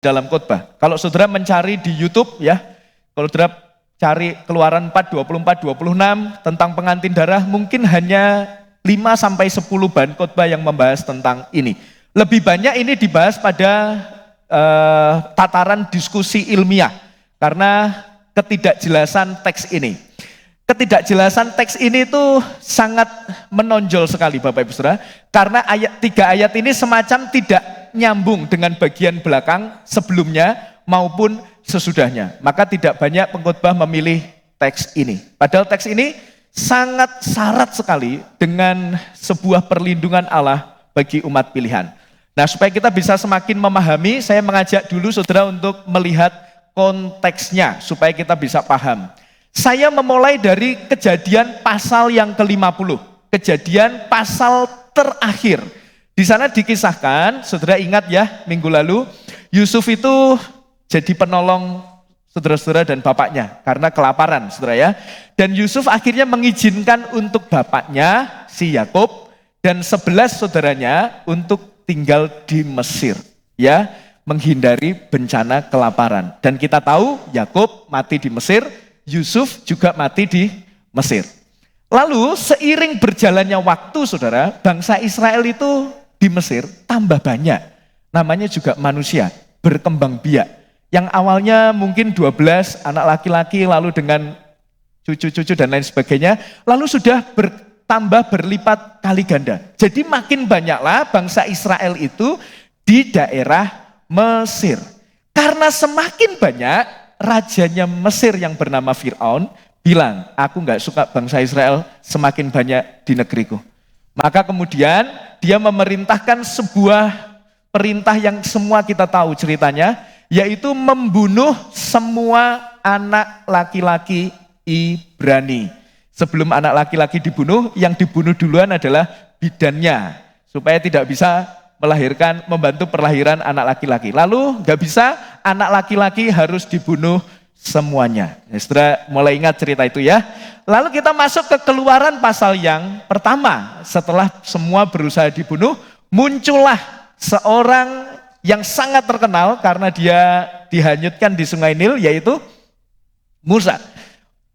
dalam khotbah. Kalau saudara mencari di YouTube ya, kalau saudara cari Keluaran 4, 24, 26 tentang pengantin darah, mungkin hanya 5-10 bahan khotbah yang membahas tentang ini. Lebih banyak ini dibahas pada tataran diskusi ilmiah, karena ketidakjelasan teks ini. Ketidakjelasan teks ini tuh sangat menonjol sekali Bapak Ibu Saudara, karena 3 ayat ini semacam tidak nyambung dengan bagian belakang sebelumnya maupun sesudahnya. Maka tidak banyak pengkhotbah memilih teks ini. Padahal teks ini sangat syarat sekali dengan sebuah perlindungan Allah bagi umat pilihan. Nah, supaya kita bisa semakin memahami, saya mengajak dulu saudara untuk melihat konteksnya supaya kita bisa paham. Saya memulai dari Kejadian pasal yang ke-50. Kejadian pasal terakhir. Di sana dikisahkan, saudara ingat ya, minggu lalu, Yusuf itu jadi penolong saudara-saudara dan bapaknya karena kelaparan, saudara ya. Dan Yusuf akhirnya mengizinkan untuk bapaknya, si Yakub, dan 11 saudaranya untuk tinggal di Mesir, ya, menghindari bencana kelaparan. Dan kita tahu Yakub mati di Mesir, Yusuf juga mati di Mesir. Lalu seiring berjalannya waktu saudara, bangsa Israel itu di Mesir tambah banyak. Namanya juga manusia, berkembang biak. Yang awalnya mungkin 12 anak laki-laki, lalu dengan cucu-cucu dan lain sebagainya, lalu sudah bertambah berlipat kali ganda. Jadi makin banyaklah bangsa Israel itu di daerah Mesir. Karena semakin banyak, rajanya Mesir yang bernama Fir'aun bilang, aku gak suka bangsa Israel semakin banyak di negeriku. Maka kemudian dia memerintahkan sebuah perintah yang semua kita tahu ceritanya, yaitu membunuh semua anak laki-laki Ibrani. Sebelum anak laki-laki dibunuh, yang dibunuh duluan adalah bidannya, supaya tidak bisa melahirkan, membantu perlahiran anak laki-laki. Lalu gak bisa, anak laki-laki harus dibunuh semuanya. Saudara mulai ingat cerita itu ya. Lalu kita masuk ke Keluaran pasal yang pertama. Setelah semua berusaha dibunuh, muncullah seorang yang sangat terkenal karena dia dihanyutkan di Sungai Nil, yaitu Musa.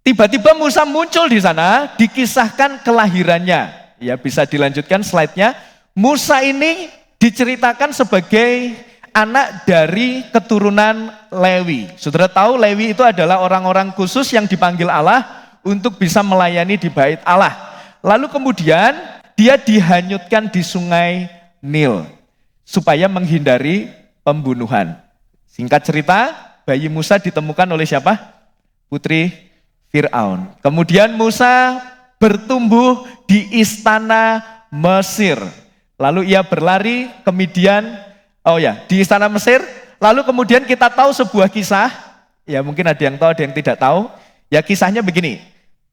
Tiba-tiba Musa muncul di sana, dikisahkan kelahirannya. Ya, bisa dilanjutkan slide-nya. Musa ini diceritakan sebagai anak dari keturunan Lewi. Saudara tahu Lewi itu adalah orang-orang khusus yang dipanggil Allah untuk bisa melayani di bait Allah. Lalu kemudian dia dihanyutkan di Sungai Nil supaya menghindari pembunuhan. Singkat cerita, bayi Musa ditemukan oleh siapa? Putri Fir'aun. Kemudian Musa bertumbuh di istana Mesir. Lalu ia berlari ke Midian, di istana Mesir. Lalu kemudian kita tahu sebuah kisah, ya mungkin ada yang tahu, ada yang tidak tahu. Ya kisahnya begini,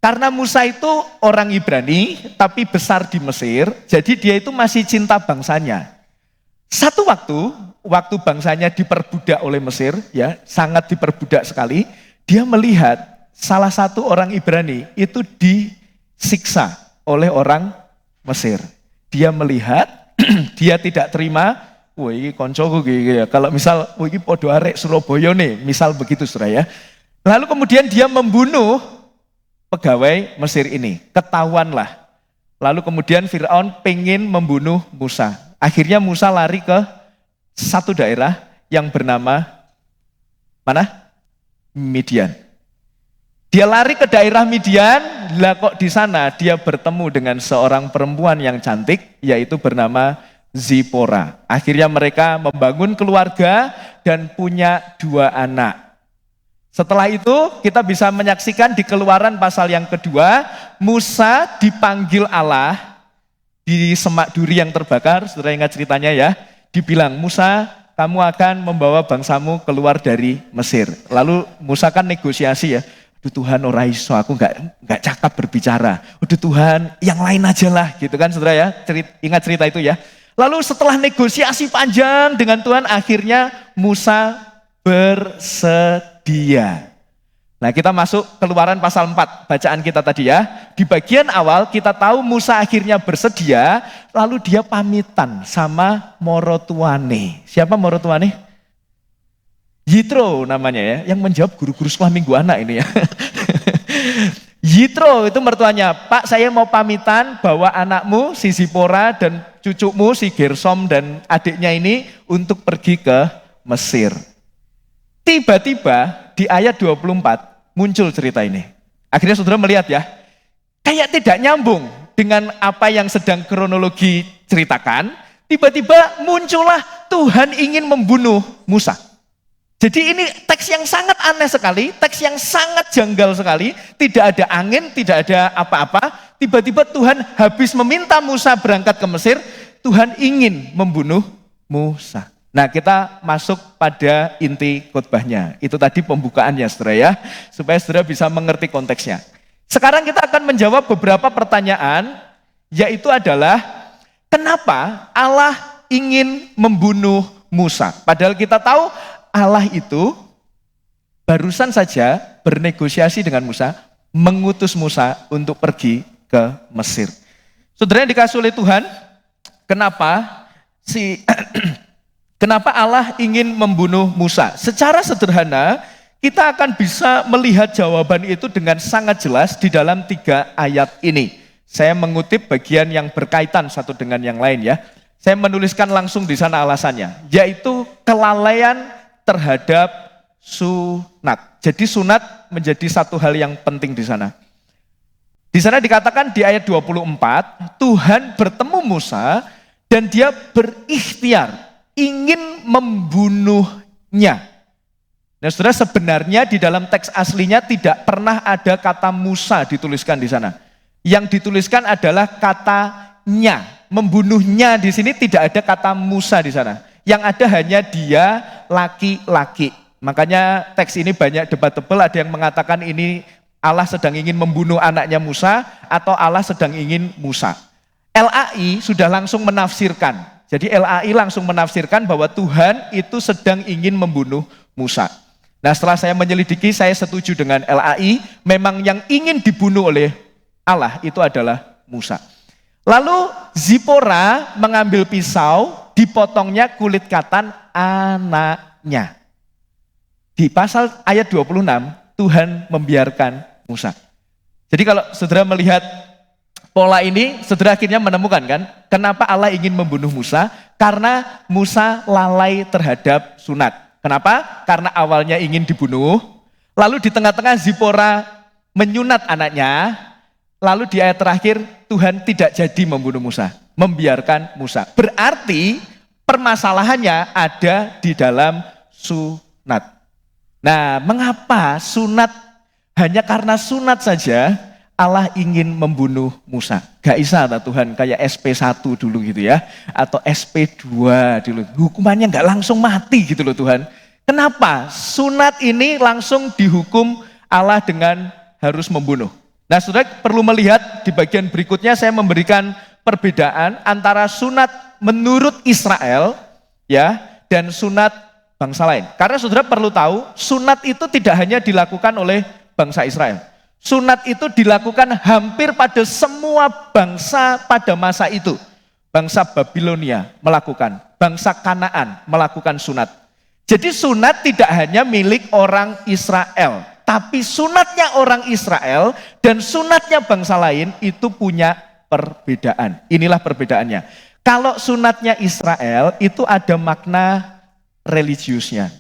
karena Musa itu orang Ibrani, tapi besar di Mesir, jadi dia itu masih cinta bangsanya. Satu waktu bangsanya diperbudak oleh Mesir, ya sangat diperbudak sekali, dia melihat salah satu orang Ibrani itu disiksa oleh orang Mesir. Dia melihat, dia tidak terima, wah ini koncoku ya. Kalau misal, wah ini podo arek Surabaya nih, misal begitu saudara ya. Lalu kemudian dia membunuh pegawai Mesir ini, ketahuanlah. Lalu kemudian Fir'aun pengen membunuh Musa. Akhirnya Musa lari ke satu daerah yang bernama, mana? Midian. Dia lari ke daerah Midian, lah kok di sana dia bertemu dengan seorang perempuan yang cantik, yaitu bernama Zipora. Akhirnya mereka membangun keluarga dan punya 2 anak. Setelah itu kita bisa menyaksikan di Keluaran pasal yang kedua, Musa dipanggil Allah di semak duri yang terbakar, saudara ingat ceritanya ya, dibilang, Musa kamu akan membawa bangsamu keluar dari Mesir. Lalu Musa kan negosiasi ya, aduh Tuhan ora iso, aku nggak cakap berbicara. Udah Tuhan, yang lain aja lah, gitu kan saudara ya. Ingat cerita itu ya. Lalu setelah negosiasi panjang dengan Tuhan, akhirnya Musa bersedia. Nah kita masuk Keluaran pasal 4, bacaan kita tadi ya. Di bagian awal kita tahu Musa akhirnya bersedia, lalu dia pamitan sama morotuane. Siapa morotuane? Yitro namanya ya, yang menjawab guru-guru sekolah minggu anak ini ya. Yitro itu mertuanya, Pak saya mau pamitan bawa anakmu si Zipora dan cucumu si Gersom dan adiknya ini untuk pergi ke Mesir. Tiba-tiba di ayat 24 muncul cerita ini. Akhirnya saudara melihat ya, kayak tidak nyambung dengan apa yang sedang kronologi ceritakan. Tiba-tiba muncullah Tuhan ingin membunuh Musa. Jadi ini teks yang sangat aneh sekali, teks yang sangat janggal sekali, tidak ada angin, tidak ada apa-apa. Tiba-tiba Tuhan habis meminta Musa berangkat ke Mesir, Tuhan ingin membunuh Musa. Nah kita masuk pada inti khotbahnya, itu tadi pembukaannya saudara ya, supaya saudara bisa mengerti konteksnya. Sekarang kita akan menjawab beberapa pertanyaan, yaitu adalah kenapa Allah ingin membunuh Musa? Padahal kita tahu Allah itu barusan saja bernegosiasi dengan Musa, mengutus Musa untuk pergi ke Mesir. Saudara yang dikasih oleh Tuhan, kenapa Allah ingin membunuh Musa? Secara sederhana, kita akan bisa melihat jawaban itu dengan sangat jelas di dalam 3 ayat ini. Saya mengutip bagian yang berkaitan satu dengan yang lain ya. Saya menuliskan langsung di sana alasannya, yaitu kelalaian terhadap sunat. Jadi sunat menjadi satu hal yang penting di sana. Di sana dikatakan di ayat 24, Tuhan bertemu Musa dan dia berikhtiar ingin membunuhnya. Nah saudara, sebenarnya di dalam teks aslinya tidak pernah ada kata Musa dituliskan di sana. Yang dituliskan adalah katanya. Membunuhnya di sini tidak ada kata Musa di sana. Yang ada hanya dia laki-laki. Makanya teks ini banyak debatable, ada yang mengatakan ini Allah sedang ingin membunuh anaknya Musa atau Allah sedang ingin Musa. LAI sudah langsung menafsirkan. Jadi LAI langsung menafsirkan bahwa Tuhan itu sedang ingin membunuh Musa. Nah setelah saya menyelidiki, saya setuju dengan LAI, memang yang ingin dibunuh oleh Allah itu adalah Musa. Lalu Zipora mengambil pisau, dipotongnya kulit katan anaknya. Di pasal ayat 26, Tuhan membiarkan Musa. Jadi kalau saudara melihat pola ini, saudara akhirnya menemukan kan, kenapa Allah ingin membunuh Musa? Karena Musa lalai terhadap sunat. Kenapa? Karena awalnya ingin dibunuh, lalu di tengah-tengah Zipora menyunat anaknya, lalu di ayat terakhir Tuhan tidak jadi membunuh Musa, membiarkan Musa. Berarti permasalahannya ada di dalam sunat. Nah, mengapa sunat, hanya karena sunat saja Allah ingin membunuh Musa? Gak bisa Tuhan kayak SP1 dulu gitu ya, atau SP2 dulu. Hukumannya gak langsung mati gitu loh Tuhan. Kenapa? Sunat ini langsung dihukum Allah dengan harus membunuh. Nah, saudara perlu melihat di bagian berikutnya saya memberikan perbedaan antara sunat menurut Israel ya dan sunat bangsa lain. Karena saudara perlu tahu, sunat itu tidak hanya dilakukan oleh bangsa Israel. Sunat itu dilakukan hampir pada semua bangsa pada masa itu. Bangsa Babilonia melakukan, bangsa Kanaan melakukan sunat. Jadi sunat tidak hanya milik orang Israel, tapi sunatnya orang Israel dan sunatnya bangsa lain itu punya perbedaan. Inilah perbedaannya. Kalau sunatnya Israel itu ada makna religiusnya,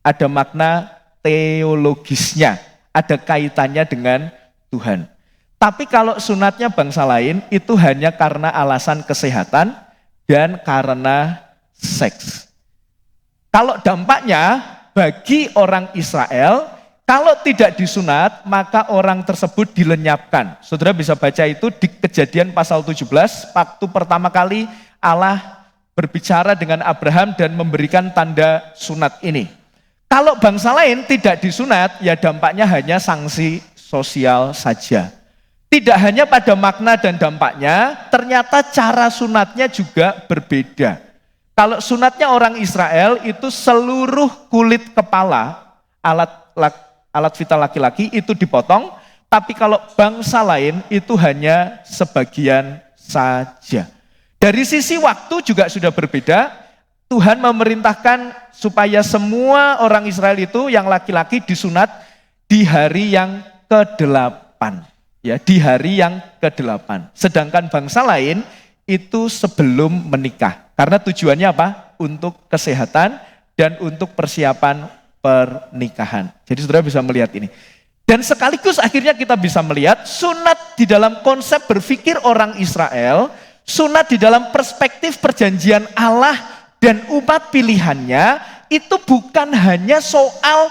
ada makna teologisnya, ada kaitannya dengan Tuhan. Tapi kalau sunatnya bangsa lain itu hanya karena alasan kesehatan dan karena seks. Kalau dampaknya bagi orang Israel, kalau tidak disunat, maka orang tersebut dilenyapkan. Saudara bisa baca itu di Kejadian pasal 17, waktu pertama kali Allah berbicara dengan Abraham dan memberikan tanda sunat ini. Kalau bangsa lain tidak disunat, ya dampaknya hanya sanksi sosial saja. Tidak hanya pada makna dan dampaknya, ternyata cara sunatnya juga berbeda. Kalau sunatnya orang Israel itu seluruh kulit kepala, alat vital laki-laki itu dipotong, tapi kalau bangsa lain itu hanya sebagian saja. Dari sisi waktu juga sudah berbeda. Tuhan memerintahkan supaya semua orang Israel itu yang laki-laki disunat di hari yang ke-8. Ya, di hari yang ke-8. Sedangkan bangsa lain itu sebelum menikah. Karena tujuannya apa? Untuk kesehatan dan untuk persiapan pernikahan. Jadi saudara bisa melihat ini. Dan sekaligus akhirnya kita bisa melihat sunat di dalam konsep berpikir orang Israel, sunat di dalam perspektif perjanjian Allah dan umat pilihannya itu bukan hanya soal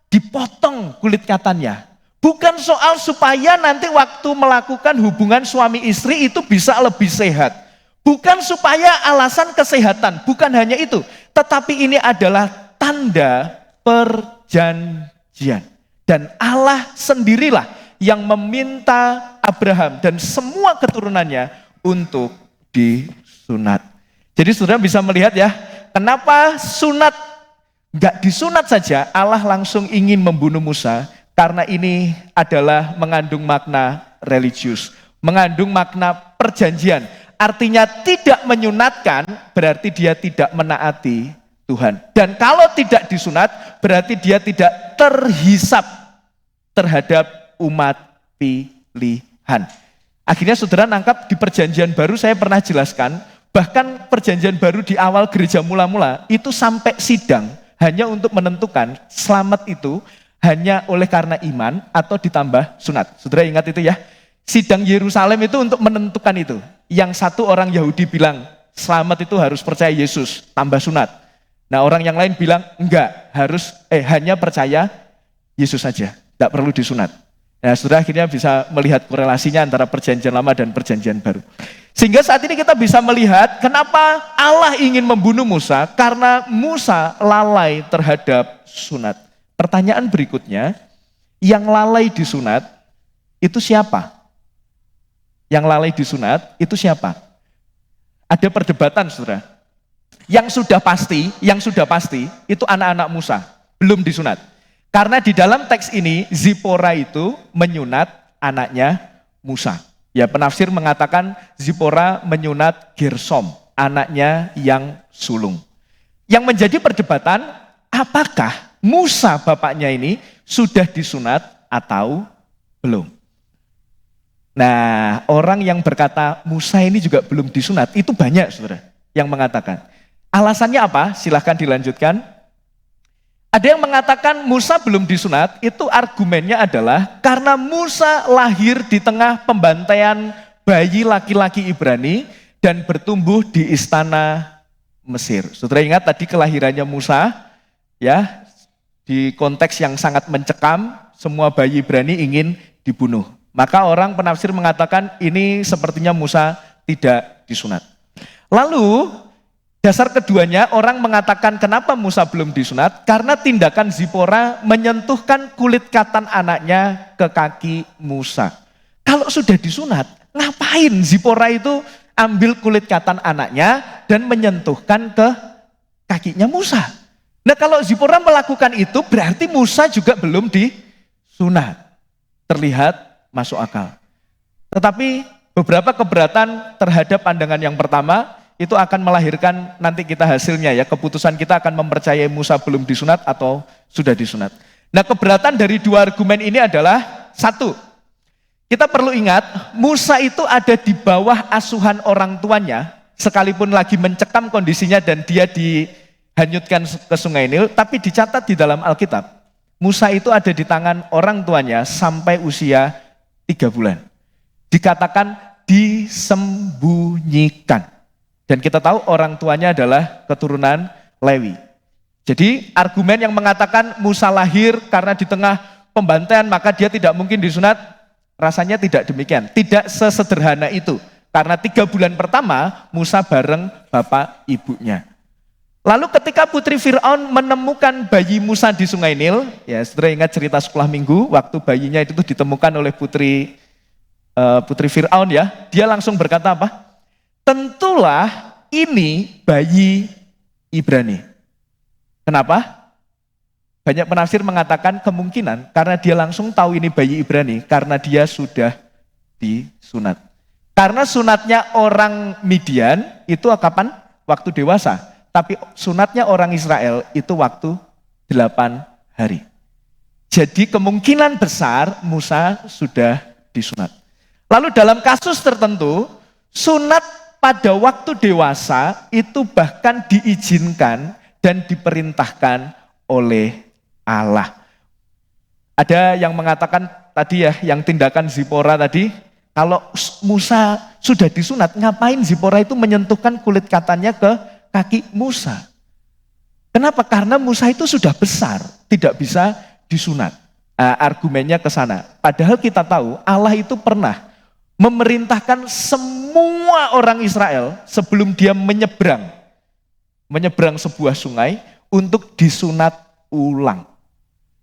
dipotong kulit katanya. Bukan soal supaya nanti waktu melakukan hubungan suami istri itu bisa lebih sehat. Bukan supaya alasan kesehatan, bukan hanya itu. Tetapi ini adalah tanda perjanjian. Dan Allah sendirilah yang meminta Abraham dan semua keturunannya untuk disunat. Jadi saudara bisa melihat ya, kenapa sunat, gak disunat saja Allah langsung ingin membunuh Musa, karena ini adalah mengandung makna religius, mengandung makna perjanjian. Artinya tidak menyunatkan berarti dia tidak menaati Tuhan. Dan kalau tidak disunat berarti dia tidak terhisap terhadap umat pilihan. Akhirnya saudara nangkap di perjanjian baru saya pernah jelaskan, bahkan perjanjian baru di awal gereja mula-mula itu sampai sidang hanya untuk menentukan selamat itu hanya oleh karena iman atau ditambah sunat. Saudara ingat itu ya? Sidang Yerusalem itu untuk menentukan itu. Yang satu orang Yahudi bilang selamat itu harus percaya Yesus tambah sunat. Nah orang yang lain bilang enggak, harus hanya percaya Yesus saja, tidak perlu disunat. Nah saudara akhirnya bisa melihat korelasinya antara perjanjian lama dan perjanjian baru. Sehingga saat ini kita bisa melihat kenapa Allah ingin membunuh Musa, karena Musa lalai terhadap sunat. Pertanyaan berikutnya, yang lalai disunat itu siapa? Yang lalai disunat itu siapa? Ada perdebatan saudara. Yang sudah pasti itu anak-anak Musa, belum disunat. Karena di dalam teks ini Zipora itu menyunat anaknya Musa. Ya penafsir mengatakan Zipora menyunat Gersom, anaknya yang sulung. Yang menjadi perdebatan, apakah Musa bapaknya ini sudah disunat atau belum? Nah orang yang berkata Musa ini juga belum disunat, itu banyak saudara yang mengatakan. Alasannya apa? Silahkan dilanjutkan. Ada yang mengatakan Musa belum disunat, itu argumennya adalah karena Musa lahir di tengah pembantaian bayi laki-laki Ibrani dan bertumbuh di istana Mesir. Saudara ingat tadi kelahirannya Musa, ya di konteks yang sangat mencekam, semua bayi Ibrani ingin dibunuh. Maka orang penafsir mengatakan ini sepertinya Musa tidak disunat. Lalu dasar keduanya orang mengatakan kenapa Musa belum disunat? Karena tindakan Zipora menyentuhkan kulit katan anaknya ke kaki Musa. Kalau sudah disunat, ngapain Zipora itu ambil kulit katan anaknya dan menyentuhkan ke kakinya Musa? Nah kalau Zipora melakukan itu berarti Musa juga belum disunat. Terlihat masuk akal. Tetapi beberapa keberatan terhadap pandangan yang pertama, itu akan melahirkan nanti kita hasilnya ya, keputusan kita akan mempercayai Musa belum disunat atau sudah disunat. Nah keberatan dari dua argumen ini adalah, satu, kita perlu ingat Musa itu ada di bawah asuhan orang tuanya, sekalipun lagi mencekam kondisinya dan dia dihanyutkan ke sungai Nil, tapi dicatat di dalam Alkitab, Musa itu ada di tangan orang tuanya sampai usia 3 bulan. Dikatakan disembunyikan. Dan kita tahu orang tuanya adalah keturunan Lewi. Jadi argumen yang mengatakan Musa lahir karena di tengah pembantaian maka dia tidak mungkin disunat, rasanya tidak demikian. Tidak sesederhana itu. Karena 3 bulan pertama Musa bareng bapak ibunya. Lalu ketika putri Fir'aun menemukan bayi Musa di sungai Nil, ya saudara ingat cerita sekolah minggu, waktu bayinya itu ditemukan oleh putri Fir'aun ya, dia langsung berkata apa? Tentulah ini bayi Ibrani. Kenapa? Banyak penafsir mengatakan kemungkinan karena dia langsung tahu ini bayi Ibrani karena dia sudah disunat. Karena sunatnya orang Midian itu kapan? Waktu dewasa. Tapi sunatnya orang Israel itu waktu 8 hari. Jadi kemungkinan besar Musa sudah disunat. Lalu dalam kasus tertentu, sunat pada waktu dewasa itu bahkan diizinkan dan diperintahkan oleh Allah. Ada yang mengatakan tadi ya, yang tindakan Zipora tadi, kalau Musa sudah disunat, ngapain Zipora itu menyentuhkan kulit katanya ke kaki Musa? Kenapa? Karena Musa itu sudah besar, tidak bisa disunat. Argumennya ke sana. Padahal kita tahu Allah itu pernah memerintahkan semua orang Israel sebelum dia menyeberang sebuah sungai untuk disunat ulang.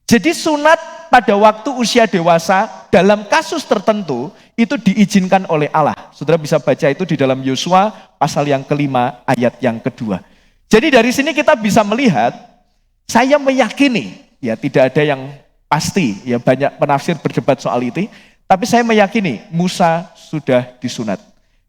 Jadi sunat pada waktu usia dewasa dalam kasus tertentu itu diizinkan oleh Allah. Saudara bisa baca itu di dalam Yosua pasal yang kelima ayat yang kedua. Jadi dari sini kita bisa melihat, saya meyakini, ya tidak ada yang pasti, ya banyak penafsir berdebat soal itu, tapi saya meyakini Musa sudah disunat.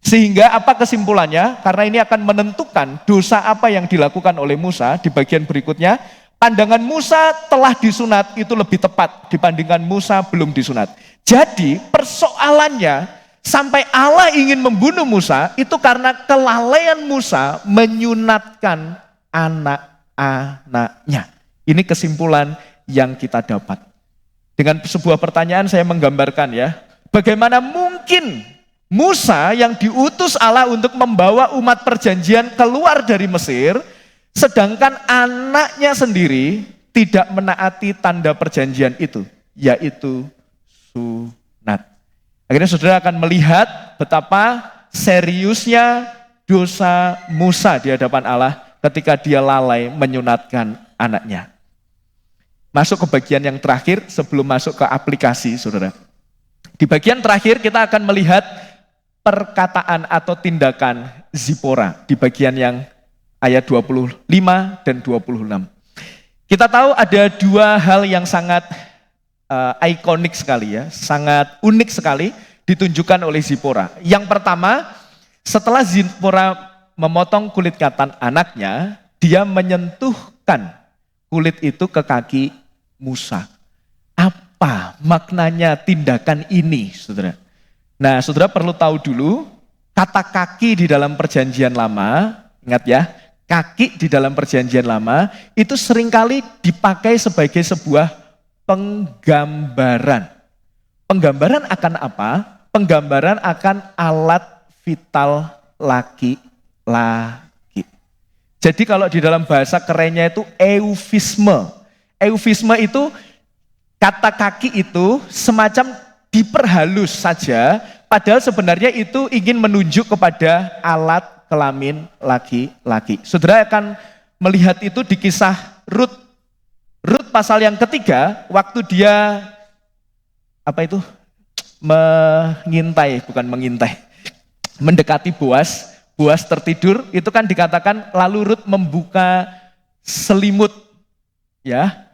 Sehingga apa kesimpulannya? Karena ini akan menentukan dosa apa yang dilakukan oleh Musa di bagian berikutnya. Pandangan Musa telah disunat itu lebih tepat dibandingkan Musa belum disunat. Jadi persoalannya sampai Allah ingin membunuh Musa itu karena kelalaian Musa menyunatkan anak-anaknya. Ini kesimpulan yang kita dapat. Dengan sebuah pertanyaan saya menggambarkan ya, bagaimana mungkin Musa yang diutus Allah untuk membawa umat perjanjian keluar dari Mesir, sedangkan anaknya sendiri tidak menaati tanda perjanjian itu, yaitu sunat. Akhirnya saudara akan melihat betapa seriusnya dosa Musa di hadapan Allah ketika dia lalai menyunatkan anaknya. Masuk ke bagian yang terakhir sebelum masuk ke aplikasi, saudara. Di bagian terakhir kita akan melihat perkataan atau tindakan Zipora di bagian yang ayat 25 dan 26. Kita tahu ada dua hal yang sangat ikonik sekali ya, sangat unik sekali ditunjukkan oleh Zipora. Yang pertama, setelah Zipora memotong kulit katan anaknya, dia menyentuhkan kulit itu ke kaki Musa. Apa maknanya tindakan ini, saudara? Nah, saudara perlu tahu dulu, kata kaki di dalam perjanjian lama, ingat ya, kaki di dalam perjanjian lama itu seringkali dipakai sebagai sebuah penggambaran. Penggambaran akan apa? Penggambaran akan alat vital laki-laki. Jadi kalau di dalam bahasa kerennya itu eufisme. Eufisme itu kata kaki itu semacam diperhalus saja, padahal sebenarnya itu ingin menunjuk kepada alat kelamin laki-laki. Saudara akan melihat itu di kisah Rut. Rut pasal yang ketiga, waktu dia mendekati Boas, Boas tertidur, itu kan dikatakan lalu Rut membuka selimut ya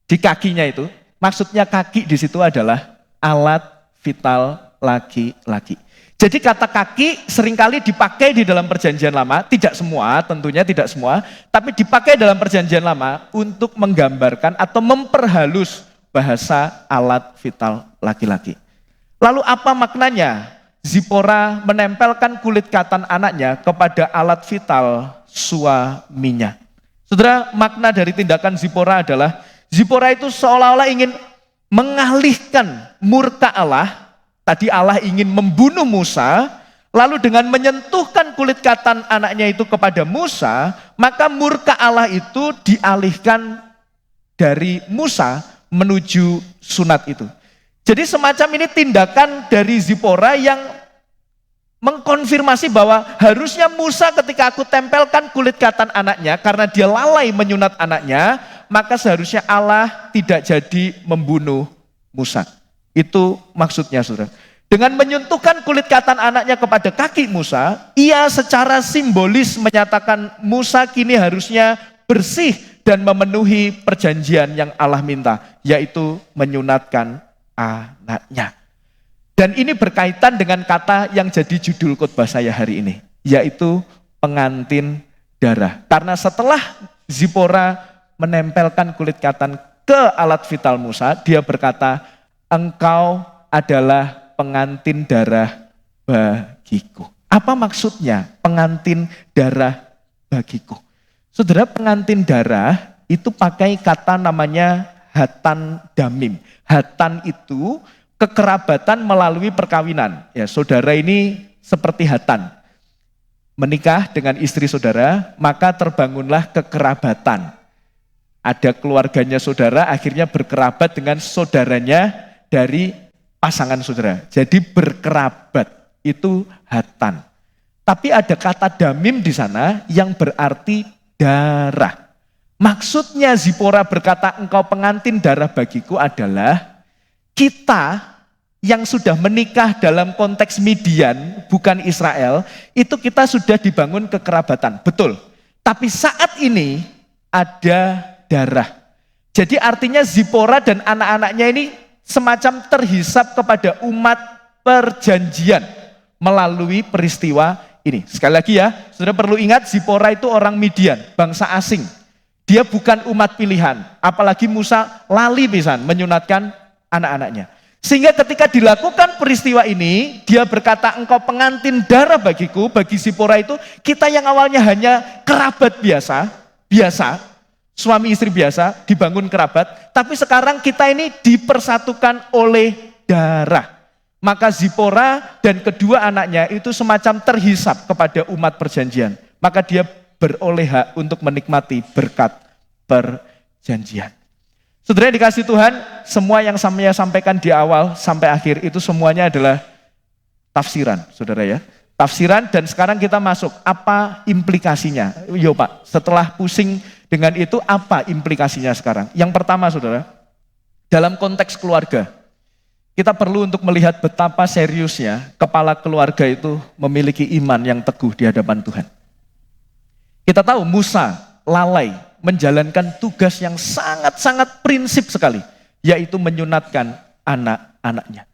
di kakinya itu. Maksudnya kaki di situ adalah alat vital laki-laki. Jadi kata kaki seringkali dipakai di dalam perjanjian lama, tidak semua, tentunya tidak semua, tapi dipakai dalam perjanjian lama untuk menggambarkan atau memperhalus bahasa alat vital laki-laki. Lalu apa maknanya? Zipora menempelkan kulit katan anaknya kepada alat vital suaminya. Saudara, makna dari tindakan Zipora adalah Zipora itu seolah-olah ingin mengalihkan murka Allah. Tadi Allah ingin membunuh Musa, lalu dengan menyentuhkan kulit katan anaknya itu kepada Musa, maka murka Allah itu dialihkan dari Musa menuju sunat itu. Jadi semacam ini tindakan dari Zipora yang mengkonfirmasi bahwa harusnya Musa ketika aku tempelkan kulit katan anaknya, karena dia lalai menyunat anaknya, maka seharusnya Allah tidak jadi membunuh Musa. Itu maksudnya, saudara. Dengan menyentuhkan kulit katan anaknya kepada kaki Musa, ia secara simbolis menyatakan Musa kini harusnya bersih dan memenuhi perjanjian yang Allah minta, yaitu menyunatkan anaknya. Dan ini berkaitan dengan kata yang jadi judul khotbah saya hari ini, yaitu pengantin darah. Karena setelah Zipora menempelkan kulit katan ke alat vital Musa, dia berkata, engkau adalah pengantin darah bagiku. Apa maksudnya pengantin darah bagiku? Saudara, pengantin darah itu pakai kata namanya hatan damim. Hatan itu kekerabatan melalui perkawinan. Ya, saudara ini seperti hatan. Menikah dengan istri saudara, maka terbangunlah kekerabatan. Ada keluarganya saudara, akhirnya berkerabat dengan saudaranya dari pasangan saudara. Jadi berkerabat, itu hatan. Tapi ada kata damim di sana yang berarti darah. Maksudnya Zipora berkata engkau pengantin darah bagiku adalah kita yang sudah menikah dalam konteks Midian, bukan Israel, itu kita sudah dibangun kekerabatan, betul. Tapi saat ini ada darah. Jadi artinya Zipora dan anak-anaknya ini semacam terhisap kepada umat perjanjian melalui peristiwa ini. Sekali lagi ya, saudara perlu ingat Zipora itu orang Midian, bangsa asing. Dia bukan umat pilihan, apalagi Musa lali pisan menyunatkan anak-anaknya. Sehingga ketika dilakukan peristiwa ini, dia berkata engkau pengantin darah bagiku, bagi Zipora itu kita yang awalnya hanya kerabat biasa, suami istri biasa, dibangun kerabat, tapi sekarang kita ini dipersatukan oleh darah. Maka Zipora dan kedua anaknya itu semacam terhisap kepada umat perjanjian. Maka dia beroleh hak untuk menikmati berkat perjanjian. Saudara yang dikasih Tuhan, semua yang saya sampaikan di awal sampai akhir itu semuanya adalah tafsiran, saudara ya. Tafsiran, dan sekarang kita masuk, apa implikasinya? Yo Pak, setelah pusing dengan itu, apa implikasinya sekarang? Yang pertama saudara, dalam konteks keluarga, kita perlu untuk melihat betapa seriusnya kepala keluarga itu memiliki iman yang teguh di hadapan Tuhan. Kita tahu Musa lalai menjalankan tugas yang sangat-sangat prinsip sekali, yaitu menyunatkan anak-anaknya.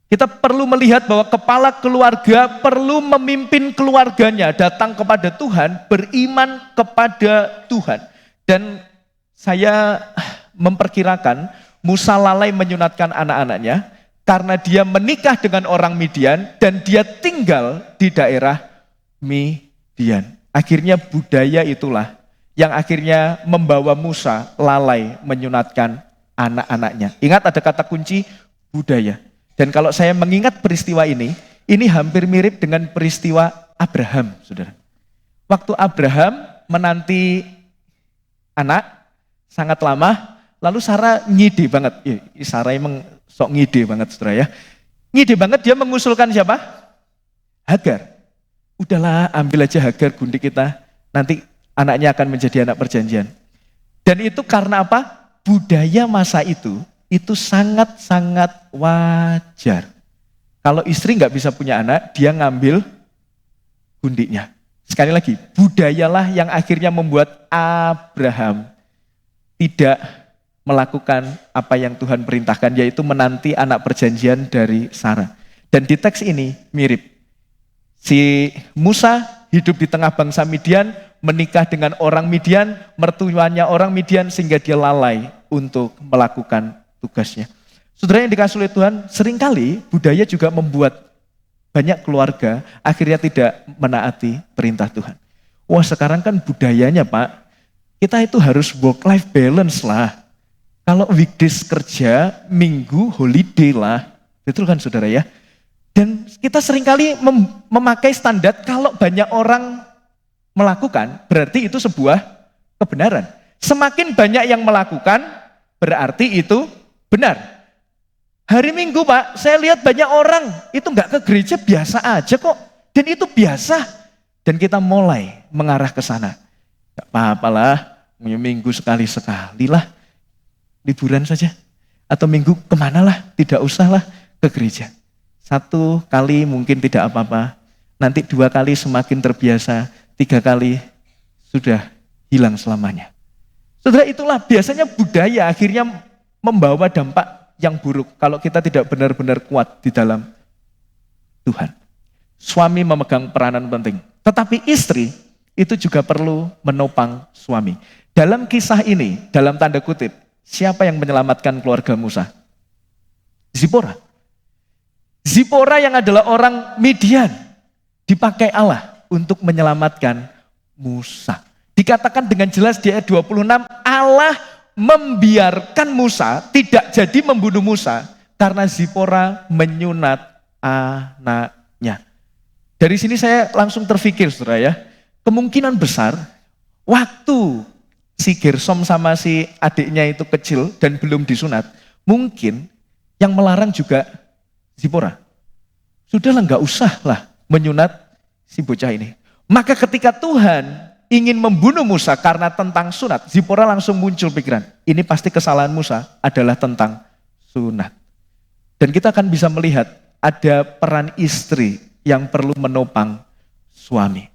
Kita perlu melihat bahwa kepala keluarga perlu memimpin keluarganya datang kepada Tuhan, beriman kepada Tuhan. Dan saya memperkirakan Musa lalai menyunatkan anak-anaknya karena dia menikah dengan orang Midian dan dia tinggal di daerah Midian. Akhirnya budaya itulah yang akhirnya membawa Musa lalai menyunatkan anak-anaknya. Ingat ada kata kunci budaya. Dan kalau saya mengingat peristiwa ini hampir mirip dengan peristiwa Abraham, saudara. Waktu Abraham menanti anak sangat lama, lalu Sarah ngide banget. Sarah emang sok ngide banget, saudara ya. Ngide banget, dia mengusulkan siapa? Hagar. Udahlah, ambil aja Hagar, gundik kita. Nanti anaknya akan menjadi anak perjanjian. Dan itu karena apa? Budaya masa itu sangat-sangat wajar. Kalau istri nggak bisa punya anak, dia ngambil gundiknya. Sekali lagi, budayalah yang akhirnya membuat Abraham tidak melakukan apa yang Tuhan perintahkan, yaitu menanti anak perjanjian dari Sarah. Dan di teks ini mirip. Si Musa hidup di tengah bangsa Midian, menikah dengan orang Midian, mertuanya orang Midian, sehingga dia lalai untuk melakukan tugasnya. Saudara yang dikasih oleh Tuhan, seringkali budaya juga membuat banyak keluarga akhirnya tidak menaati perintah Tuhan. Wah, sekarang kan budayanya Pak, kita itu harus work-life balance lah. Kalau weekdays kerja, minggu holiday lah. Betul kan saudara ya? Dan kita seringkali memakai standar kalau banyak orang melakukan, berarti itu sebuah kebenaran. Semakin banyak yang melakukan, berarti itu benar. Hari Minggu Pak, saya lihat banyak orang itu nggak ke gereja, biasa aja kok. Dan itu biasa. Dan kita mulai mengarah ke sana. Gak apa-apalah, minggu sekali-sekali lah. Liburan saja. Atau minggu kemana lah, tidak usah lah ke gereja. 1 kali mungkin tidak apa-apa. Nanti 2 kali semakin terbiasa. 3 kali sudah hilang selamanya. Saudara, itulah biasanya budaya akhirnya membawa dampak yang buruk kalau kita tidak benar-benar kuat di dalam Tuhan. Suami memegang peranan penting, tetapi istri itu juga perlu menopang suami. Dalam kisah ini, dalam tanda kutip, siapa yang menyelamatkan keluarga Musa? Zipora. Zipora yang adalah orang Midian, dipakai Allah untuk menyelamatkan Musa. Dikatakan dengan jelas di ayat 26, Allah membiarkan Musa tidak jadi membunuh Musa karena Zipora menyunat anaknya. Dari sini saya langsung terfikir, saudara ya, kemungkinan besar waktu si Gersom sama si adiknya itu kecil dan belum disunat, mungkin yang melarang juga Zipora. Sudahlah, nggak usah lah menyunat si bocah ini. Maka ketika Tuhan ingin membunuh Musa karena tentang sunat, Zipora langsung muncul pikiran, ini pasti kesalahan Musa adalah tentang sunat. Dan kita akan bisa melihat ada peran istri yang perlu menopang suami.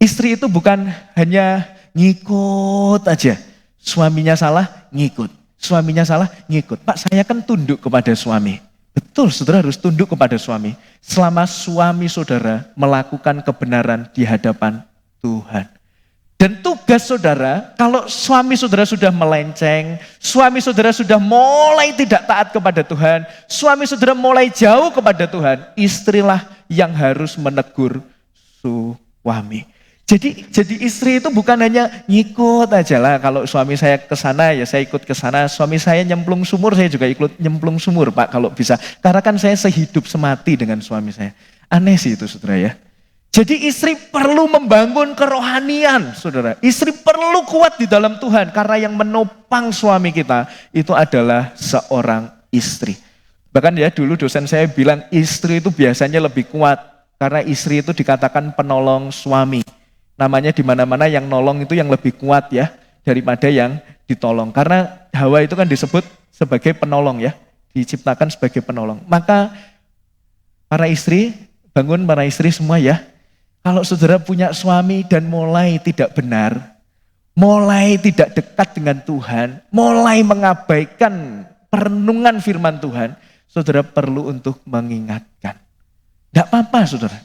Istri itu bukan hanya ngikut aja. Suaminya salah, ngikut. Suaminya salah, ngikut. Pak, saya kan tunduk kepada suami. Betul, saudara harus tunduk kepada suami. Selama suami saudara melakukan kebenaran di hadapan Tuhan. Dan tugas saudara, kalau suami saudara sudah melenceng, suami saudara sudah mulai tidak taat kepada Tuhan, suami saudara mulai jauh kepada Tuhan, istrilah yang harus menegur suami. Jadi istri itu bukan hanya ngikut aja lah, kalau suami saya ke sana ya saya ikut ke sana, suami saya nyemplung sumur saya juga ikut nyemplung sumur Pak kalau bisa. Karena kan saya sehidup semati dengan suami saya. Aneh sih itu saudara ya. Jadi istri perlu membangun kerohanian, saudara. Istri perlu kuat di dalam Tuhan, karena yang menopang suami kita itu adalah seorang istri. Bahkan ya dulu dosen saya bilang istri itu biasanya lebih kuat, karena istri itu dikatakan penolong suami. Namanya di mana-mana yang nolong itu yang lebih kuat ya, daripada yang ditolong. Karena Hawa itu kan disebut sebagai penolong ya, diciptakan sebagai penolong. Maka para istri, bangun para istri semua ya. Kalau saudara punya suami dan mulai tidak benar, mulai tidak dekat dengan Tuhan, mulai mengabaikan perenungan firman Tuhan, saudara perlu untuk mengingatkan. Tidak apa-apa saudara,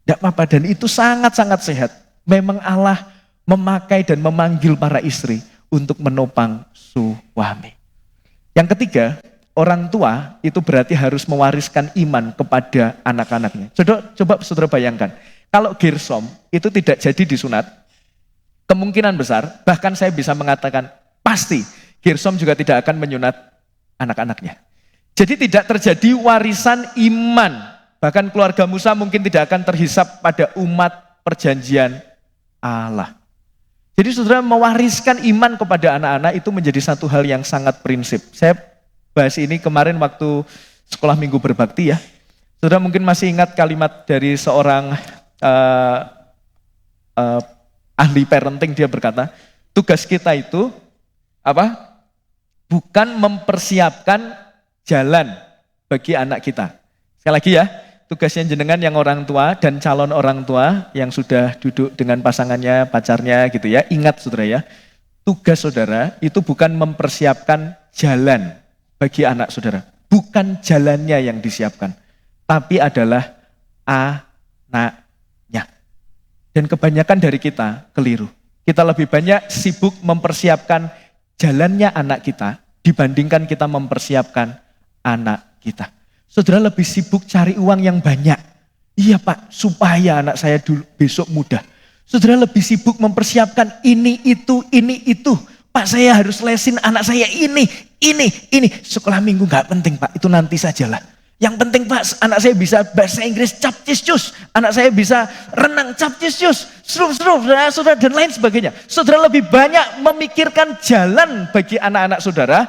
tidak apa-apa, dan itu sangat-sangat sehat. Memang Allah memakai dan memanggil para istri untuk menopang suami. Yang ketiga, orang tua itu berarti harus mewariskan iman kepada anak-anaknya. Coba saudara bayangkan. Kalau Gersom itu tidak jadi disunat, kemungkinan besar, bahkan saya bisa mengatakan pasti Gersom juga tidak akan menyunat anak-anaknya. Jadi tidak terjadi warisan iman, bahkan keluarga Musa mungkin tidak akan terhisap pada umat perjanjian Allah. Jadi saudara mewariskan iman kepada anak-anak itu menjadi satu hal yang sangat prinsip. Saya bahas ini kemarin waktu sekolah minggu berbakti ya. Saudara mungkin masih ingat kalimat dari seorang ahli parenting, dia berkata, tugas kita itu apa? Bukan mempersiapkan jalan bagi anak kita. Sekali lagi ya, tugasnya jenengan yang orang tua dan calon orang tua yang sudah duduk dengan pasangannya, pacarnya gitu ya. Ingat saudara ya, tugas saudara itu bukan mempersiapkan jalan bagi anak saudara. Bukan jalannya yang disiapkan, tapi adalah anak. Dan kebanyakan dari kita keliru. Kita lebih banyak sibuk mempersiapkan jalannya anak kita dibandingkan kita mempersiapkan anak kita. Saudara lebih sibuk cari uang yang banyak. Iya Pak, supaya anak saya dulu besok mudah. Saudara lebih sibuk mempersiapkan ini itu. Pak, saya harus lesin anak saya ini. Sekolah minggu gak penting Pak, itu nanti sajalah. Yang penting Pak, anak saya bisa bahasa Inggris capciscus, anak saya bisa renang capciscus, saudara dan lain sebagainya. Saudara lebih banyak memikirkan jalan bagi anak-anak saudara,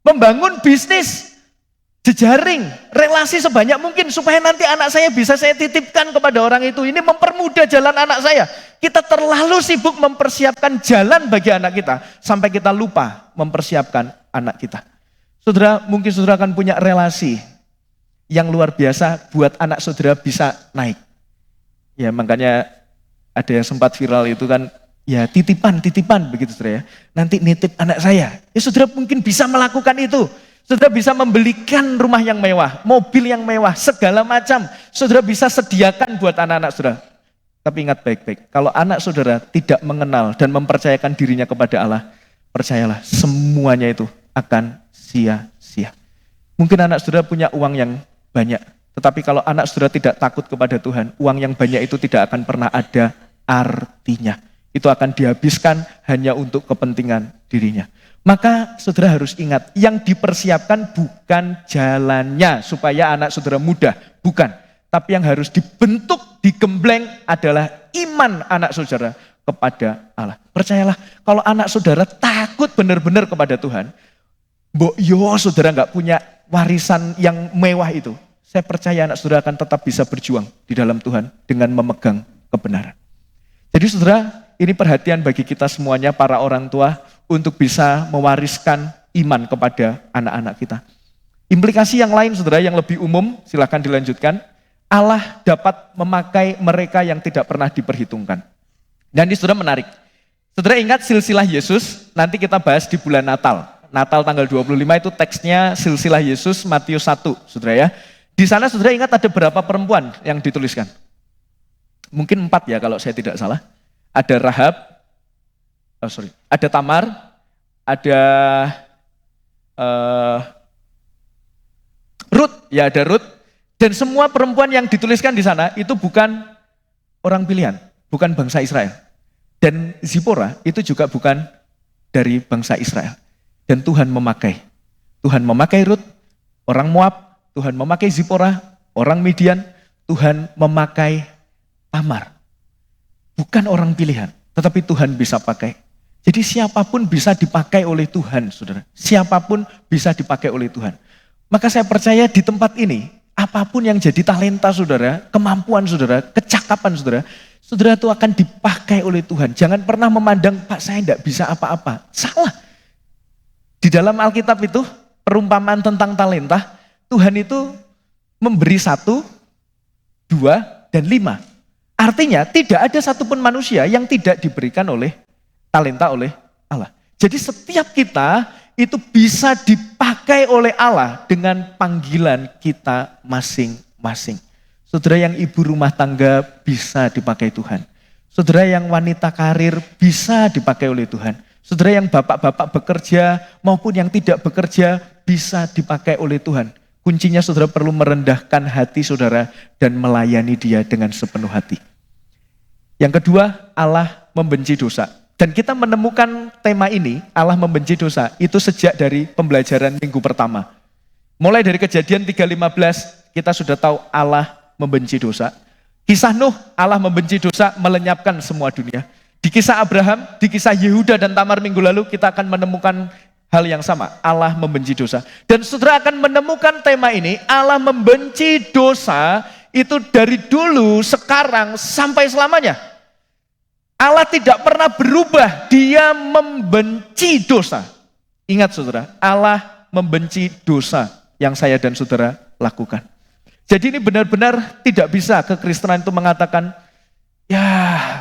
membangun bisnis, jejaring, relasi sebanyak mungkin supaya nanti anak saya bisa saya titipkan kepada orang itu. Ini mempermudah jalan anak saya. Kita terlalu sibuk mempersiapkan jalan bagi anak kita sampai kita lupa mempersiapkan anak kita. Saudara, mungkin saudara akan punya relasi yang luar biasa buat anak saudara bisa naik. Ya makanya ada yang sempat viral itu kan, ya titipan begitu saudara ya. Nanti nitip anak saya. Ya saudara mungkin bisa melakukan itu. Saudara bisa membelikan rumah yang mewah, mobil yang mewah, segala macam. Saudara bisa sediakan buat anak-anak saudara. Tapi ingat baik-baik, kalau anak saudara tidak mengenal dan mempercayakan dirinya kepada Allah, percayalah semuanya itu akan sia-sia. Mungkin anak saudara punya uang yang banyak, tetapi kalau anak saudara tidak takut kepada Tuhan, uang yang banyak itu tidak akan pernah ada artinya. Itu akan dihabiskan hanya untuk kepentingan dirinya. Maka saudara harus ingat, yang dipersiapkan bukan jalannya supaya anak saudara mudah, bukan. Tapi yang harus dibentuk, digembleng adalah iman anak saudara kepada Allah. Percayalah, kalau anak saudara takut benar-benar kepada Tuhan, saudara nggak punya warisan yang mewah itu, saya percaya anak saudara akan tetap bisa berjuang di dalam Tuhan dengan memegang kebenaran. Jadi saudara, ini perhatian bagi kita semuanya, para orang tua, untuk bisa mewariskan iman kepada anak-anak kita. Implikasi yang lain saudara, yang lebih umum, silakan dilanjutkan. Allah dapat memakai mereka yang tidak pernah diperhitungkan. Dan ini saudara menarik. Saudara ingat silsilah Yesus, nanti kita bahas di bulan Natal. Natal tanggal 25 itu teksnya silsilah Yesus Matius 1, saudara ya. Di sana saudara ingat ada berapa perempuan yang dituliskan? Mungkin 4 ya kalau saya tidak salah. Ada Rahab, ada Tamar, ada Rut, ya ada Rut. Dan semua perempuan yang dituliskan di sana itu bukan orang pilihan, bukan bangsa Israel. Dan Zipora itu juga bukan dari bangsa Israel. Dan Tuhan memakai Rut, orang Moab, Tuhan memakai Zipora, orang Midian, Tuhan memakai Tamar. Bukan orang pilihan, tetapi Tuhan bisa pakai. Jadi siapapun bisa dipakai oleh Tuhan, saudara. Siapapun bisa dipakai oleh Tuhan. Maka saya percaya di tempat ini, apapun yang jadi talenta saudara, kemampuan saudara, kecakapan saudara, saudara itu akan dipakai oleh Tuhan. Jangan pernah memandang, Pak saya tidak bisa apa-apa. Salah. Di dalam Alkitab itu, perumpamaan tentang talenta, Tuhan itu memberi 1, 2, dan 5. Artinya tidak ada satupun manusia yang tidak diberikan oleh talenta oleh Allah. Jadi setiap kita itu bisa dipakai oleh Allah dengan panggilan kita masing-masing. Saudara yang ibu rumah tangga bisa dipakai Tuhan. Saudara yang wanita karir bisa dipakai oleh Tuhan. Saudara yang bapak-bapak bekerja maupun yang tidak bekerja bisa dipakai oleh Tuhan. Kuncinya saudara perlu merendahkan hati saudara dan melayani dia dengan sepenuh hati. Yang kedua, Allah membenci dosa. Dan kita menemukan tema ini, Allah membenci dosa, itu sejak dari pembelajaran minggu pertama. Mulai dari Kejadian 3:15, kita sudah tahu Allah membenci dosa. Kisah Nuh, Allah membenci dosa, melenyapkan semua dunia. Di kisah Abraham, di kisah Yehuda dan Tamar minggu lalu, kita akan menemukan hal yang sama, Allah membenci dosa. Dan saudara akan menemukan tema ini, Allah membenci dosa, itu dari dulu, sekarang, sampai selamanya. Allah tidak pernah berubah, dia membenci dosa. Ingat saudara, Allah membenci dosa yang saya dan saudara lakukan. Jadi ini benar-benar tidak bisa kekristenan itu mengatakan, ya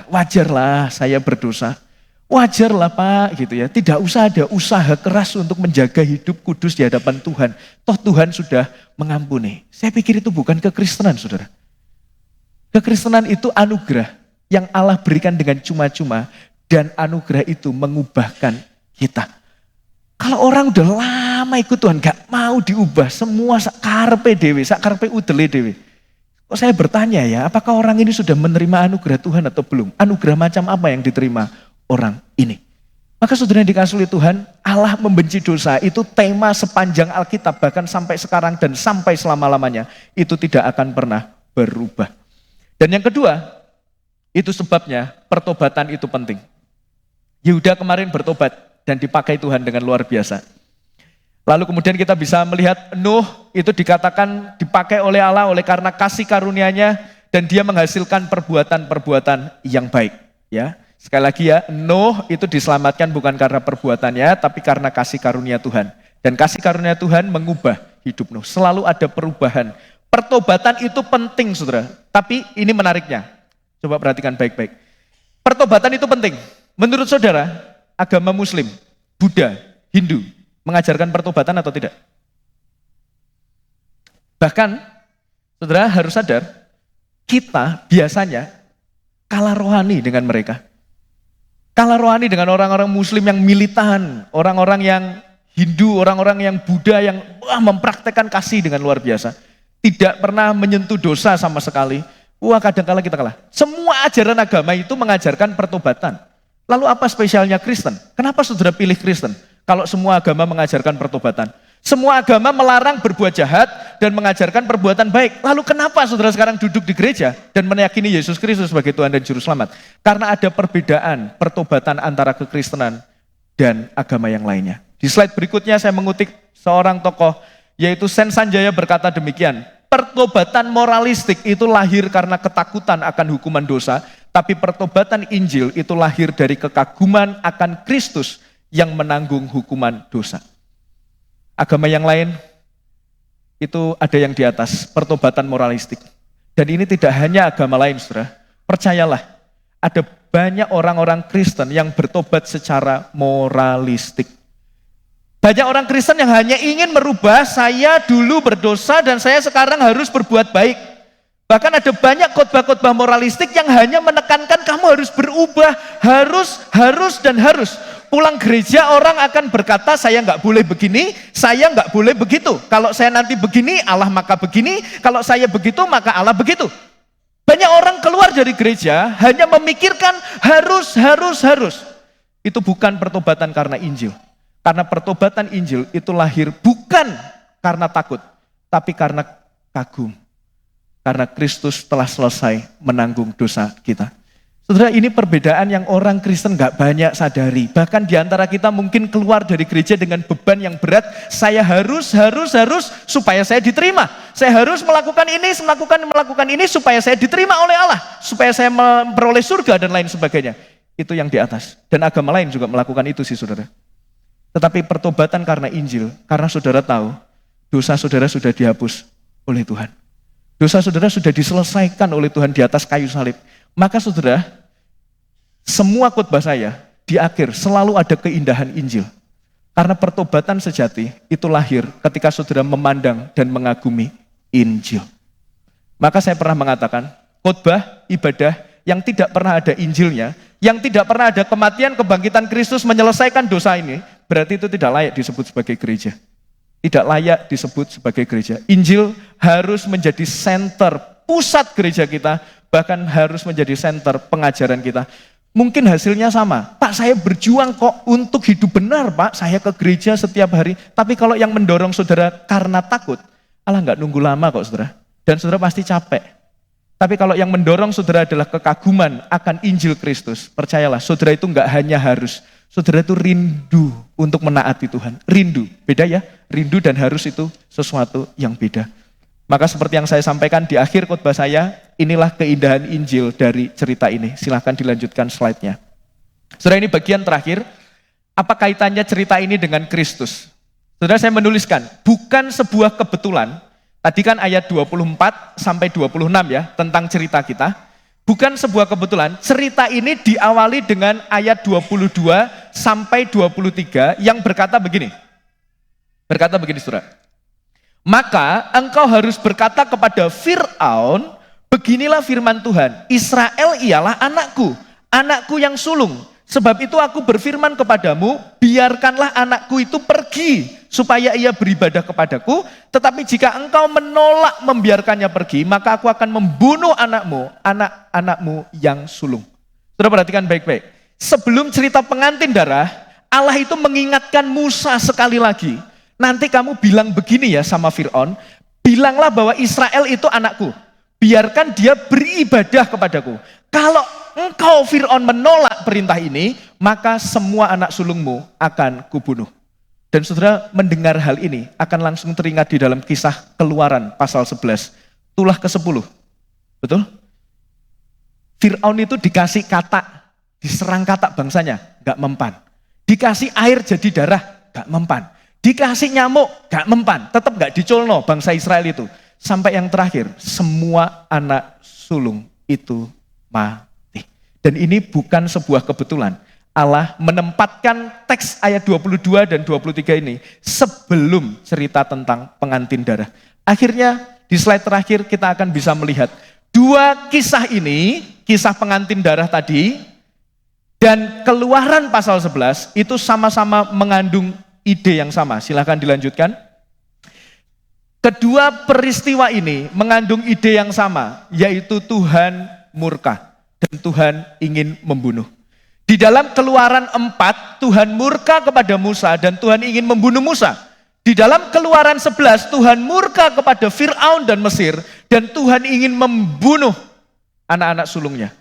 wajarlah saya berdosa. Wajarlah Pak gitu ya, tidak usah ada usaha keras untuk menjaga hidup kudus di hadapan Tuhan. Toh Tuhan sudah mengampuni. Saya pikir itu bukan kekristenan saudara. Kekristenan itu anugerah yang Allah berikan dengan cuma-cuma dan anugerah itu mengubahkan kita. Kalau orang udah lama ikut Tuhan gak mau diubah, semua sakarpe dewe, sakarpe udele dewe. Kok saya bertanya ya, apakah orang ini sudah menerima anugerah Tuhan atau belum? Anugerah macam apa yang diterima orang ini? Maka saudara yang dikasihi oleh Tuhan, Allah membenci dosa, itu tema sepanjang Alkitab, bahkan sampai sekarang dan sampai selama-lamanya, itu tidak akan pernah berubah. Dan yang kedua, itu sebabnya pertobatan itu penting. Yehuda kemarin bertobat dan dipakai Tuhan dengan luar biasa. Lalu kemudian kita bisa melihat Nuh itu dikatakan dipakai oleh Allah oleh karena kasih karunia-Nya dan dia menghasilkan perbuatan-perbuatan yang baik. Ya, sekali lagi ya, Nuh itu diselamatkan bukan karena perbuatannya, tapi karena kasih karunia Tuhan. Dan kasih karunia Tuhan mengubah hidup Nuh. Selalu ada perubahan. Pertobatan itu penting, saudara. Tapi ini menariknya. Coba perhatikan baik-baik. Pertobatan itu penting. Menurut saudara, agama Muslim, Buddha, Hindu, mengajarkan pertobatan atau tidak? Bahkan, saudara harus sadar, kita biasanya kalah rohani dengan mereka. Kalah rohani dengan orang-orang muslim yang militan, orang-orang yang Hindu, orang-orang yang Buddha yang mempraktekkan kasih dengan luar biasa. Tidak pernah menyentuh dosa sama sekali. Kadang-kala kita kalah. Semua ajaran agama itu mengajarkan pertobatan. Lalu apa spesialnya Kristen? Kenapa saudara pilih Kristen? Kalau semua agama mengajarkan pertobatan. Semua agama melarang berbuat jahat dan mengajarkan perbuatan baik. Lalu kenapa saudara sekarang duduk di gereja dan meyakini Yesus Kristus sebagai Tuhan dan Juru Selamat? Karena ada perbedaan pertobatan antara kekristenan dan agama yang lainnya. Di slide berikutnya saya mengutip seorang tokoh, yaitu Sen Sanjaya berkata demikian, pertobatan moralistik itu lahir karena ketakutan akan hukuman dosa, tapi pertobatan Injil itu lahir dari kekaguman akan Kristus yang menanggung hukuman dosa. Agama yang lain itu ada yang di atas, pertobatan moralistik. Dan ini tidak hanya agama lain, saudara. Percayalah, ada banyak orang-orang Kristen yang bertobat secara moralistik. Banyak orang Kristen yang hanya ingin merubah, saya dulu berdosa dan saya sekarang harus berbuat baik. Bahkan ada banyak khotbah-khotbah moralistik yang hanya menekankan kamu harus berubah, harus dan harus. Pulang gereja orang akan berkata saya nggak boleh begini, saya nggak boleh begitu. Kalau saya nanti begini, Allah maka begini. Kalau saya begitu, maka Allah begitu. Banyak orang keluar dari gereja hanya memikirkan harus. Itu bukan pertobatan karena Injil. Karena pertobatan Injil itu lahir bukan karena takut, tapi karena kagum. Karena Kristus telah selesai menanggung dosa kita. Saudara, ini perbedaan yang orang Kristen gak banyak sadari. Bahkan di antara kita mungkin keluar dari gereja dengan beban yang berat. Saya harus supaya saya diterima. Saya harus melakukan ini supaya saya diterima oleh Allah. Supaya saya memperoleh surga dan lain sebagainya. Itu yang di atas. Dan agama lain juga melakukan itu sih saudara. Tetapi pertobatan karena Injil, karena saudara tahu, dosa saudara sudah dihapus oleh Tuhan. Dosa saudara sudah diselesaikan oleh Tuhan di atas kayu salib. Maka saudara, semua khotbah saya di akhir selalu ada keindahan Injil. Karena pertobatan sejati itu lahir ketika saudara memandang dan mengagumi Injil. Maka saya pernah mengatakan, khotbah ibadah yang tidak pernah ada Injilnya, yang tidak pernah ada kematian kebangkitan Kristus menyelesaikan dosa ini, berarti itu tidak layak disebut sebagai gereja. Tidak layak disebut sebagai gereja. Injil harus menjadi center, pusat gereja kita, bahkan harus menjadi center pengajaran kita. Mungkin hasilnya sama, Pak saya berjuang kok untuk hidup benar Pak, saya ke gereja setiap hari. Tapi kalau yang mendorong saudara karena takut, Allah nggak nunggu lama kok saudara. Dan saudara pasti capek. Tapi kalau yang mendorong saudara adalah kekaguman akan Injil Kristus, percayalah saudara itu nggak hanya harus, saudara itu rindu untuk menaati Tuhan. Rindu, beda ya, rindu dan harus itu sesuatu yang beda. Maka seperti yang saya sampaikan di akhir khotbah saya, inilah keindahan Injil dari cerita ini. Silahkan dilanjutkan slide-nya. Saudara, ini bagian terakhir. Apa kaitannya cerita ini dengan Kristus? Saudara, saya menuliskan, bukan sebuah kebetulan. Tadi kan ayat 24 sampai 26 ya, tentang cerita kita. Bukan sebuah kebetulan, cerita ini diawali dengan ayat 22 sampai 23 yang berkata begini. Berkata begini saudara. Maka engkau harus berkata kepada Fir'aun, beginilah firman Tuhan, Israel ialah anakku, anakku yang sulung. Sebab itu aku berfirman kepadamu, biarkanlah anakku itu pergi, supaya ia beribadah kepadaku. Tetapi jika engkau menolak membiarkannya pergi, maka aku akan membunuh anakmu, anak-anakmu yang sulung. Saudara perhatikan baik-baik. Sebelum cerita pengantin darah, Allah itu mengingatkan Musa sekali lagi. Nanti kamu bilang begini ya sama Fir'aun, bilanglah bahwa Israel itu anakku, biarkan dia beribadah kepadaku. Kalau engkau Fir'aun menolak perintah ini, maka semua anak sulungmu akan kubunuh. Dan saudara mendengar hal ini akan langsung teringat di dalam kisah Keluaran pasal 11, tulah ke-10. Betul? Fir'aun itu dikasih katak, diserang katak bangsanya, gak mempan. Dikasih air jadi darah, gak mempan. Dikasih nyamuk, gak mempan, tetap gak diculno bangsa Israel itu. Sampai yang terakhir, semua anak sulung itu mati. Dan ini bukan sebuah kebetulan. Allah menempatkan teks ayat 22 dan 23 ini sebelum cerita tentang pengantin darah. Akhirnya di slide terakhir kita akan bisa melihat dua kisah ini kisah pengantin darah tadi dan Keluaran pasal 11 itu sama-sama mengandung ide yang sama. Silahkan dilanjutkan. Kedua peristiwa ini mengandung ide yang sama, yaitu Tuhan murka dan Tuhan ingin membunuh. Di dalam Keluaran 4, Tuhan murka kepada Musa dan Tuhan ingin membunuh Musa. Di dalam Keluaran 11, Tuhan murka kepada Fir'aun dan Mesir dan Tuhan ingin membunuh anak-anak sulungnya.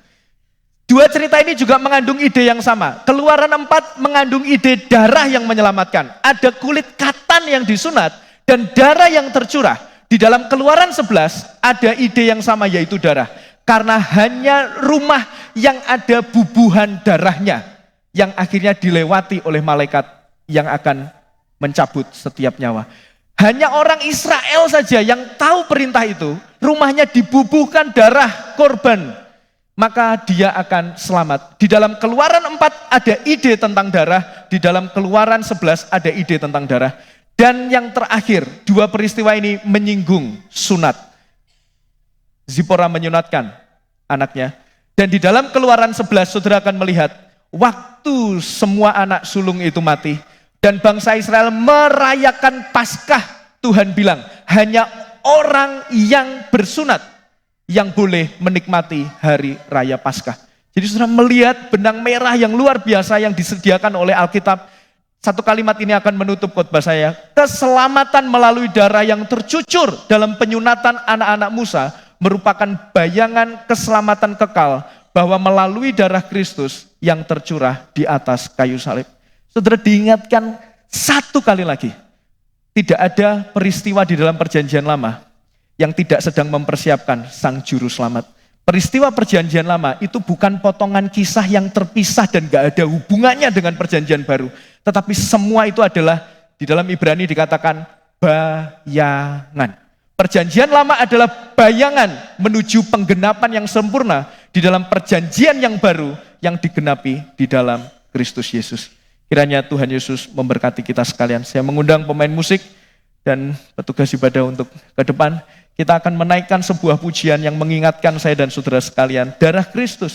Dua cerita ini juga mengandung ide yang sama. Keluaran 4 mengandung ide darah yang menyelamatkan. Ada kulit katan yang disunat dan darah yang tercurah. Di dalam Keluaran 11 ada ide yang sama, yaitu darah. Karena hanya rumah yang ada bubuhan darahnya yang akhirnya dilewati oleh malaikat yang akan mencabut setiap nyawa. Hanya orang Israel saja yang tahu perintah itu, rumahnya dibubuhkan darah korban, maka dia akan selamat. Di dalam Keluaran 4 ada ide tentang darah, di dalam Keluaran 11 ada ide tentang darah. Dan yang terakhir, dua peristiwa ini menyinggung sunat. Zipora menyunatkan anaknya. Dan di dalam Keluaran 11 saudara akan melihat waktu semua anak sulung itu mati dan bangsa Israel merayakan Paskah, Tuhan bilang hanya orang yang bersunat yang boleh menikmati hari raya Paskah. Jadi saudara melihat benang merah yang luar biasa yang disediakan oleh Alkitab. Satu kalimat ini akan menutup khotbah saya. Keselamatan melalui darah yang tercucur dalam penyunatan anak-anak Musa merupakan bayangan keselamatan kekal bahwa melalui darah Kristus yang tercurah di atas kayu salib. Saudara diingatkan satu kali lagi, tidak ada peristiwa di dalam perjanjian lama yang tidak sedang mempersiapkan sang juru selamat. Peristiwa perjanjian lama itu bukan potongan kisah yang terpisah dan gak ada hubungannya dengan perjanjian baru. Tetapi semua itu adalah, di dalam Ibrani dikatakan bayangan. Perjanjian lama adalah bayangan menuju penggenapan yang sempurna di dalam perjanjian yang baru yang digenapi di dalam Kristus Yesus. Kiranya Tuhan Yesus memberkati kita sekalian. Saya mengundang pemain musik dan petugas ibadah untuk ke depan. Kita akan menaikkan sebuah pujian yang mengingatkan saya dan saudara sekalian, darah Kristus